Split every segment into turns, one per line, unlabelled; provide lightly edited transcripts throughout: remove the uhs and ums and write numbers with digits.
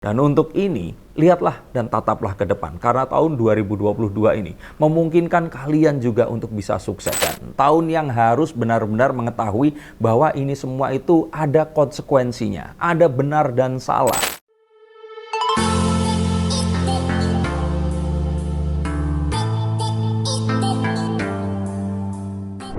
Dan untuk ini, lihatlah dan tataplah ke depan. Karena tahun 2022 ini memungkinkan kalian juga untuk bisa sukses. Dan tahun yang harus benar-benar mengetahui bahwa ini semua itu ada konsekuensinya. Ada benar dan salah.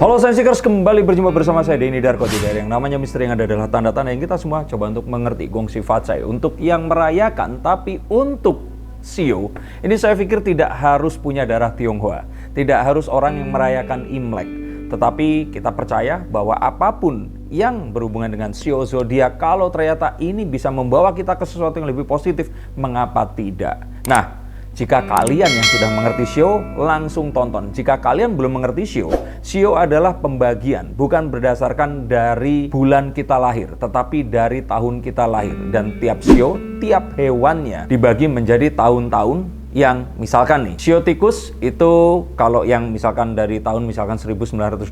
Halo Science Seekers, kembali berjumpa bersama saya Denny Darko. Dari yang namanya misteri yang ada adalah tanda-tanda yang kita semua coba untuk mengerti gong sifat saya. Untuk yang merayakan, tapi untuk Shio, ini saya pikir tidak harus punya darah Tionghoa. Tidak harus orang yang merayakan Imlek. Tetapi kita percaya bahwa apapun yang berhubungan dengan Shio zodiak, kalau ternyata ini bisa membawa kita ke sesuatu yang lebih positif, mengapa tidak? Nah, jika kalian yang sudah mengerti Shio, langsung tonton. Jika kalian belum mengerti Shio, Shio adalah pembagian, bukan berdasarkan dari bulan kita lahir, tetapi dari tahun kita lahir. Dan tiap Shio, tiap hewannya dibagi menjadi tahun-tahun yang misalkan nih, Shio tikus itu kalau yang misalkan dari tahun misalkan 1924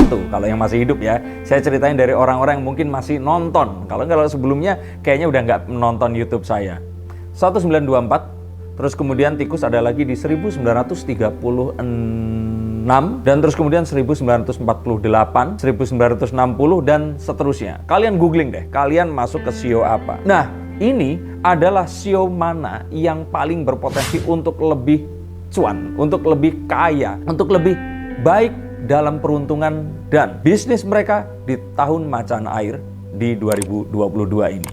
tuh, kalau yang masih hidup ya, saya ceritain dari orang-orang yang mungkin masih nonton. Kalau sebelumnya kayaknya udah nggak menonton YouTube saya. 1924. Terus kemudian tikus ada lagi di 1936, dan terus kemudian 1948, 1960, dan seterusnya. Kalian googling deh, kalian masuk ke Shio apa. Nah, ini adalah Shio mana yang paling berpotensi untuk lebih cuan, untuk lebih kaya, untuk lebih baik dalam peruntungan dan bisnis mereka di tahun macan air di 2022 ini.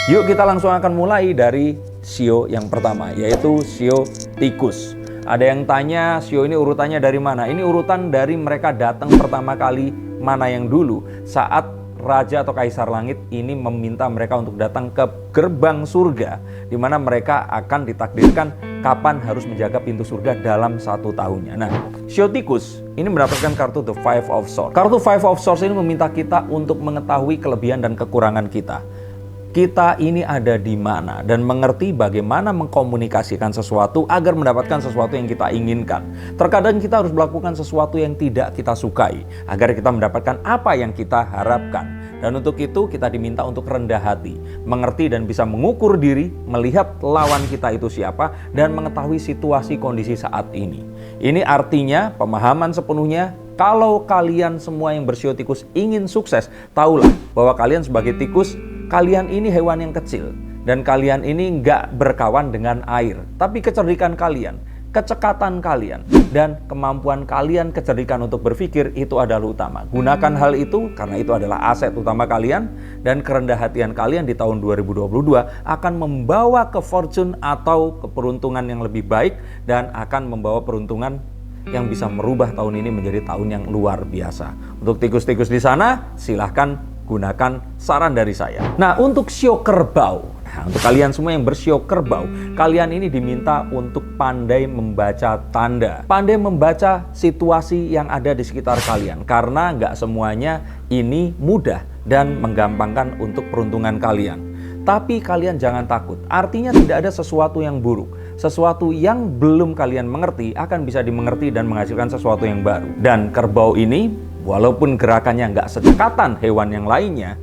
Yuk kita langsung akan mulai dari Shio yang pertama, yaitu Shio tikus. Ada yang tanya, Shio ini urutannya dari mana? Ini urutan dari mereka datang pertama kali mana yang dulu saat Raja atau Kaisar Langit ini meminta mereka untuk datang ke gerbang surga, di mana mereka akan ditakdirkan kapan harus menjaga pintu surga dalam 1 tahunnya. Nah, Shio tikus ini mendapatkan kartu The Five of Swords. Kartu Five of Swords ini meminta kita untuk mengetahui kelebihan dan kekurangan kita. Kita ini ada di mana dan mengerti bagaimana mengkomunikasikan sesuatu agar mendapatkan sesuatu yang kita inginkan. Terkadang kita harus melakukan sesuatu yang tidak kita sukai agar kita mendapatkan apa yang kita harapkan. Dan untuk itu kita diminta untuk rendah hati, mengerti dan bisa mengukur diri, melihat lawan kita itu siapa, dan mengetahui situasi kondisi saat ini. Ini artinya pemahaman sepenuhnya. Kalau kalian semua yang bersio tikus ingin sukses, tahulah bahwa kalian sebagai tikus, kalian ini hewan yang kecil, dan kalian ini nggak berkawan dengan air. Tapi kecerdikan kalian, kecekatan kalian, dan kemampuan kalian kecerdikan untuk berpikir itu adalah utama. Gunakan hal itu karena itu adalah aset utama kalian, dan kerendah hatian kalian di tahun 2022 akan membawa ke fortune atau keberuntungan yang lebih baik, dan akan membawa peruntungan yang bisa merubah tahun ini menjadi tahun yang luar biasa. Untuk tikus-tikus di sana, silahkan gunakan saran dari saya. Nah, untuk Shio kerbau. Nah, untuk kalian semua yang bersio kerbau, kalian ini diminta untuk pandai membaca tanda. Pandai membaca situasi yang ada di sekitar kalian. Karena nggak semuanya ini mudah dan menggampangkan untuk peruntungan kalian. Tapi kalian jangan takut. Artinya tidak ada sesuatu yang buruk. Sesuatu yang belum kalian mengerti akan bisa dimengerti dan menghasilkan sesuatu yang baru. Dan kerbau ini, walaupun gerakannya nggak secekatan hewan yang lainnya,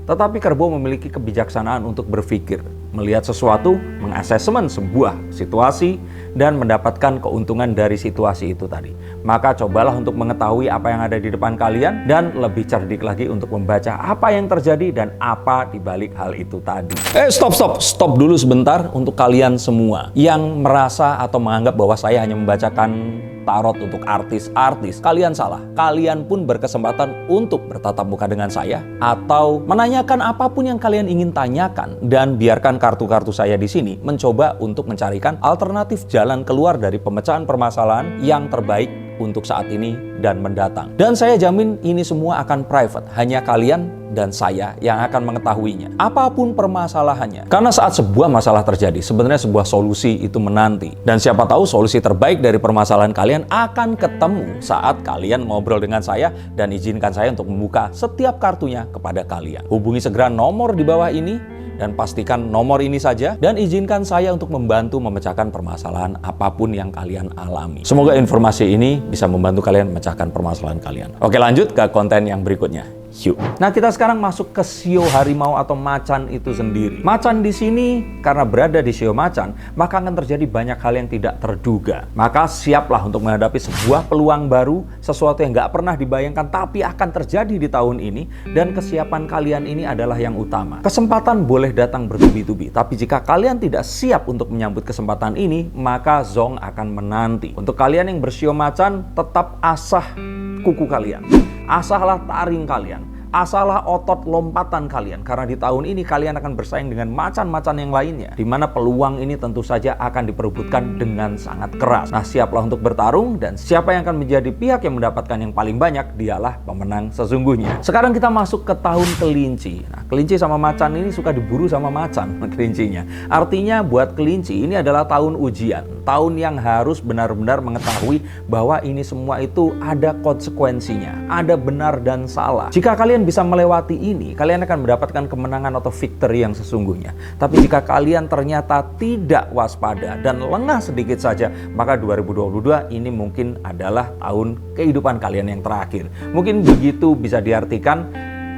tetapi kerbau memiliki kebijaksanaan untuk berpikir, melihat sesuatu, mengasesmen sebuah situasi, dan mendapatkan keuntungan dari situasi itu tadi. Maka cobalah untuk mengetahui apa yang ada di depan kalian, dan lebih cerdik lagi untuk membaca apa yang terjadi dan apa di balik hal itu tadi. Stop dulu sebentar untuk kalian semua yang merasa atau menganggap bahwa saya hanya membacakan tarot untuk artis-artis. Kalian salah. Kalian pun berkesempatan untuk bertatap muka dengan saya atau menanyakan apapun yang kalian ingin tanyakan, dan biarkan kartu-kartu saya di sini mencoba untuk mencarikan alternatif jalan keluar dari pemecahan permasalahan yang terbaik untuk saat ini dan mendatang. Dan saya jamin ini semua akan private, hanya kalian dan saya yang akan mengetahuinya. Apapun permasalahannya. Karena saat sebuah masalah terjadi, sebenarnya sebuah solusi itu menanti. Dan siapa tahu solusi terbaik dari permasalahan kalian akan ketemu saat kalian ngobrol dengan saya, dan izinkan saya untuk membuka setiap kartunya kepada kalian. Hubungi segera nomor di bawah ini, dan pastikan nomor ini saja, dan izinkan saya untuk membantu memecahkan permasalahan apapun yang kalian alami. Semoga informasi ini bisa membantu kalian memecahkan permasalahan kalian. Oke, lanjut ke konten yang berikutnya. hiu. Nah, kita sekarang masuk ke sio harimau atau macan itu sendiri. Macan di sini karena berada di sio macan, maka akan terjadi banyak hal yang tidak terduga. Maka siaplah untuk menghadapi sebuah peluang baru, sesuatu yang nggak pernah dibayangkan tapi akan terjadi di tahun ini, dan kesiapan kalian ini adalah yang utama. Kesempatan boleh datang bertubi-tubi, tapi jika kalian tidak siap untuk menyambut kesempatan ini, maka zong akan menanti. Untuk kalian yang bersio macan, tetap asah kuku kalian, asahlah taring kalian, asahlah otot lompatan kalian, karena di tahun ini kalian akan bersaing dengan macan-macan yang lainnya, di mana peluang ini tentu saja akan diperebutkan dengan sangat keras. Nah, siaplah untuk bertarung, dan siapa yang akan menjadi pihak yang mendapatkan yang paling banyak, dialah pemenang sesungguhnya. Sekarang kita masuk ke tahun kelinci. Nah, kelinci sama macan ini suka diburu sama macan, kelincinya. Artinya buat kelinci ini adalah tahun ujian, tahun yang harus benar-benar mengetahui bahwa ini semua itu ada konsekuensinya, ada benar dan salah. Jika kalian bisa melewati ini, kalian akan mendapatkan kemenangan atau victory yang sesungguhnya. Tapi jika kalian ternyata tidak waspada dan lengah sedikit saja, maka 2022 ini mungkin adalah tahun kehidupan kalian yang terakhir. Mungkin begitu bisa diartikan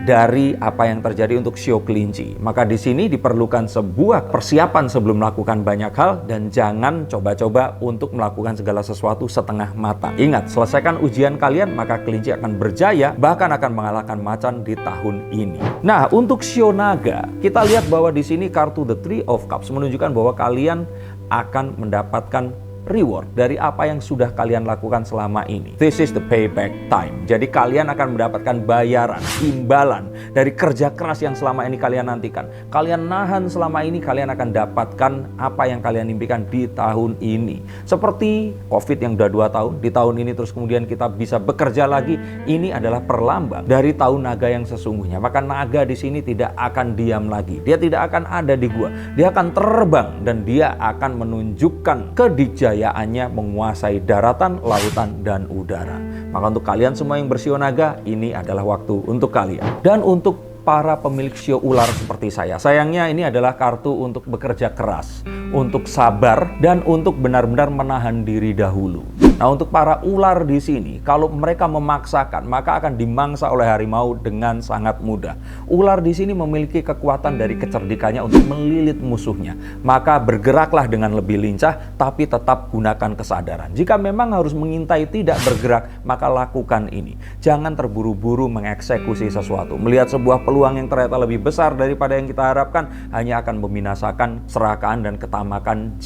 dari apa yang terjadi untuk sio kelinci. Maka di sini diperlukan sebuah persiapan sebelum melakukan banyak hal, dan jangan coba-coba untuk melakukan segala sesuatu setengah mata. Ingat, selesaikan ujian kalian, maka kelinci akan berjaya, bahkan akan mengalahkan macan di tahun ini. Nah, untuk sio naga, kita lihat bahwa di sini kartu The Three of Cups menunjukkan bahwa kalian akan mendapatkan reward dari apa yang sudah kalian lakukan selama ini. This is the payback time. Jadi kalian akan mendapatkan bayaran, imbalan dari kerja keras yang selama ini kalian nantikan. Kalian nahan selama ini, kalian akan dapatkan apa yang kalian impikan di tahun ini. Seperti COVID yang udah 2 tahun, di tahun ini terus kemudian kita bisa bekerja lagi. Ini adalah perlambang dari tahun naga yang sesungguhnya. Maka naga di sini tidak akan diam lagi. Dia tidak akan ada di gua. Dia akan terbang, dan dia akan menunjukkan kedijayaannya menguasai daratan, lautan, dan udara. Maka untuk kalian semua yang bersio naga, ini adalah waktu untuk kalian. Dan untuk para pemilik sio ular seperti saya, sayangnya ini adalah kartu untuk bekerja keras, untuk sabar, dan untuk benar-benar menahan diri dahulu. Nah, untuk para ular di sini, kalau mereka memaksakan, maka akan dimangsa oleh harimau dengan sangat mudah. Ular di sini memiliki kekuatan dari kecerdikannya untuk melilit musuhnya. Maka bergeraklah dengan lebih lincah, tapi tetap gunakan kesadaran. Jika memang harus mengintai tidak bergerak, maka lakukan ini. Jangan terburu-buru mengeksekusi sesuatu. Melihat sebuah peluang yang ternyata lebih besar daripada yang kita harapkan, hanya akan membinasakan serakahan dan ketamakan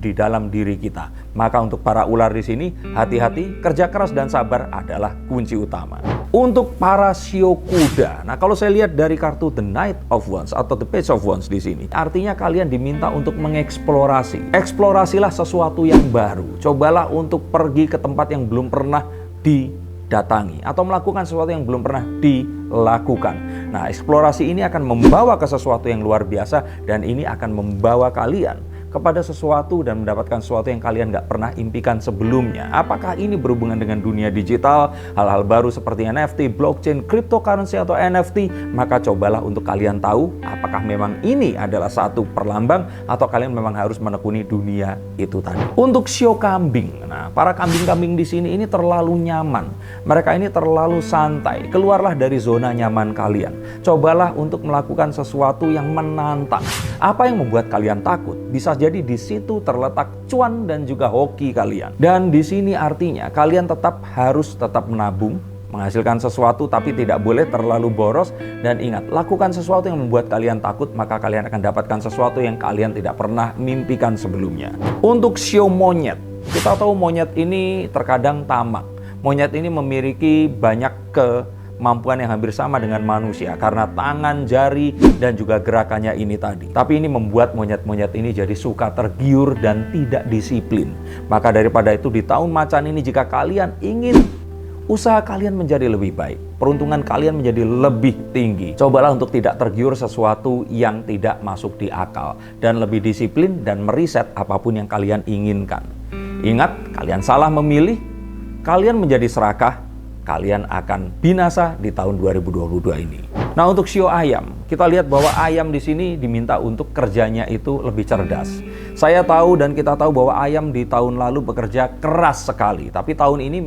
di dalam diri kita. Maka untuk para ular di sini, hati-hati, kerja keras dan sabar adalah kunci utama. Untuk para sio kuda, nah kalau saya lihat dari kartu The Knight of Wands atau The Page of Wands di sini, artinya kalian diminta untuk mengeksplorasi. Eksplorasilah sesuatu yang baru. Cobalah untuk pergi ke tempat yang belum pernah didatangi atau melakukan sesuatu yang belum pernah dilakukan. Nah, eksplorasi ini akan membawa ke sesuatu yang luar biasa, dan ini akan membawa kalian kepada sesuatu dan mendapatkan sesuatu yang kalian nggak pernah impikan sebelumnya. Apakah ini berhubungan dengan dunia digital, hal-hal baru seperti NFT, blockchain, cryptocurrency atau NFT? Maka cobalah untuk kalian tahu apakah memang ini adalah satu perlambang atau kalian memang harus menekuni dunia itu tadi. Untuk sio kambing, nah para kambing-kambing di sini ini terlalu nyaman. Mereka ini terlalu santai. Keluarlah dari zona nyaman kalian. Cobalah untuk melakukan sesuatu yang menantang. Apa yang membuat kalian takut? Bisa jadi di situ terletak cuan dan juga hoki kalian. Dan di sini artinya kalian harus tetap menabung, menghasilkan sesuatu, tapi tidak boleh terlalu boros. Dan ingat, lakukan sesuatu yang membuat kalian takut, maka kalian akan dapatkan sesuatu yang kalian tidak pernah mimpikan sebelumnya. Untuk sio monyet, kita tahu monyet ini terkadang tamak. Monyet ini memiliki banyak kemampuan yang hampir sama dengan manusia karena tangan, jari, dan juga gerakannya ini tadi. Tapi ini membuat monyet-monyet ini jadi suka tergiur dan tidak disiplin. Maka daripada itu, di tahun macan ini jika kalian ingin usaha kalian menjadi lebih baik, peruntungan kalian menjadi lebih tinggi, cobalah untuk tidak tergiur sesuatu yang tidak masuk di akal, dan lebih disiplin dan meriset apapun yang kalian inginkan. Ingat, kalian salah memilih, kalian menjadi serakah, kalian akan binasa di tahun 2022 ini. Nah, untuk sio ayam, kita lihat bahwa ayam di sini diminta untuk kerjanya itu lebih cerdas. Saya tahu dan kita tahu bahwa ayam di tahun lalu bekerja keras sekali, tapi tahun ini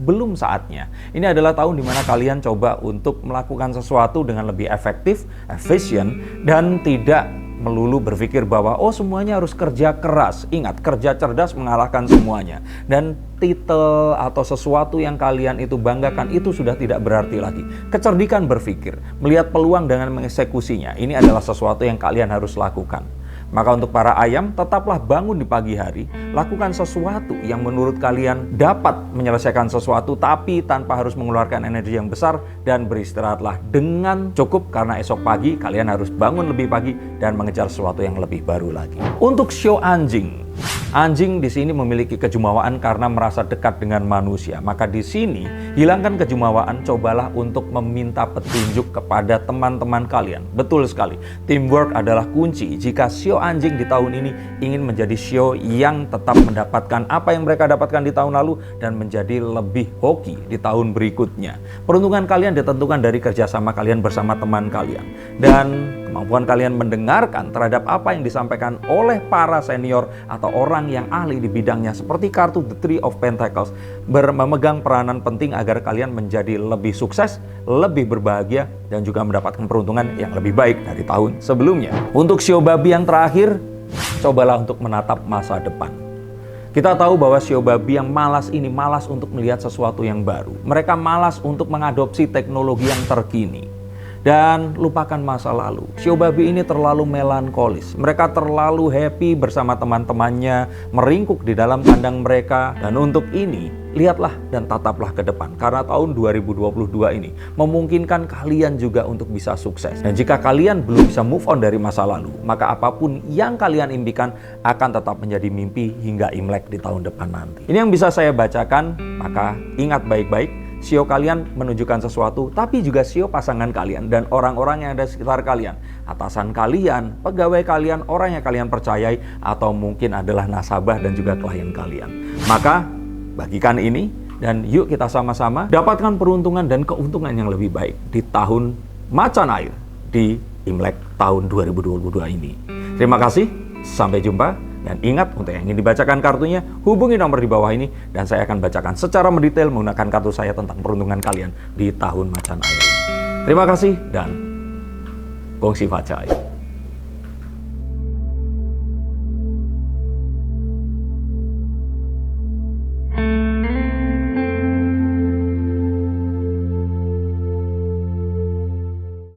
belum saatnya. Ini adalah tahun dimana kalian coba untuk melakukan sesuatu dengan lebih efektif, efisien, dan tidak melulu berpikir bahwa oh semuanya harus kerja keras. Ingat, kerja cerdas mengalahkan semuanya. Dan titel atau sesuatu yang kalian itu banggakan itu sudah tidak berarti lagi. Kecerdikan berpikir, melihat peluang dengan mengeksekusinya, ini adalah sesuatu yang kalian harus lakukan. Maka untuk para ayam, tetaplah bangun di pagi hari, lakukan sesuatu yang menurut kalian dapat menyelesaikan sesuatu tapi tanpa harus mengeluarkan energi yang besar, dan beristirahatlah dengan cukup karena esok pagi kalian harus bangun lebih pagi dan mengejar sesuatu yang lebih baru lagi. Untuk sio anjing. Anjing di sini memiliki kejumawaan karena merasa dekat dengan manusia. Maka di sini hilangkan kejumawaan, cobalah untuk meminta petunjuk kepada teman-teman kalian. Betul sekali, teamwork adalah kunci. Jika sio anjing di tahun ini ingin menjadi sio yang tetap mendapatkan apa yang mereka dapatkan di tahun lalu dan menjadi lebih hoki di tahun berikutnya. Peruntungan kalian ditentukan dari kerjasama kalian bersama teman kalian dan kemampuan kalian mendengarkan terhadap apa yang disampaikan oleh para senior atau orang yang ahli di bidangnya, seperti kartu The Three of Pentacles memegang peranan penting agar kalian menjadi lebih sukses, lebih berbahagia, dan juga mendapatkan peruntungan yang lebih baik dari tahun sebelumnya. Untuk sio babi yang terakhir, cobalah untuk menatap masa depan. Kita tahu bahwa sio babi yang malas ini malas untuk melihat sesuatu yang baru. Mereka malas untuk mengadopsi teknologi yang terkini. Dan lupakan masa lalu. Sio babi ini terlalu melankolis. Mereka terlalu happy bersama teman-temannya, meringkuk di dalam kandang mereka. Dan untuk ini, lihatlah dan tataplah ke depan. Karena tahun 2022 ini memungkinkan kalian juga untuk bisa sukses. Dan jika kalian belum bisa move on dari masa lalu, maka apapun yang kalian impikan akan tetap menjadi mimpi hingga Imlek di tahun depan nanti. Ini yang bisa saya bacakan, maka ingat baik-baik. Sio kalian menunjukkan sesuatu, tapi juga sio pasangan kalian dan orang-orang yang ada di sekitar kalian. Atasan kalian, pegawai kalian, orang yang kalian percayai, atau mungkin adalah nasabah dan juga klien kalian. Maka, bagikan ini dan yuk kita sama-sama dapatkan peruntungan dan keuntungan yang lebih baik di tahun macan air di Imlek tahun 2022 ini. Terima kasih, sampai jumpa. Dan ingat, untuk yang ingin dibacakan kartunya, hubungi nomor di bawah ini dan saya akan bacakan secara mendetail menggunakan kartu saya tentang peruntungan kalian di tahun macan air. Terima kasih dan gongsi facai.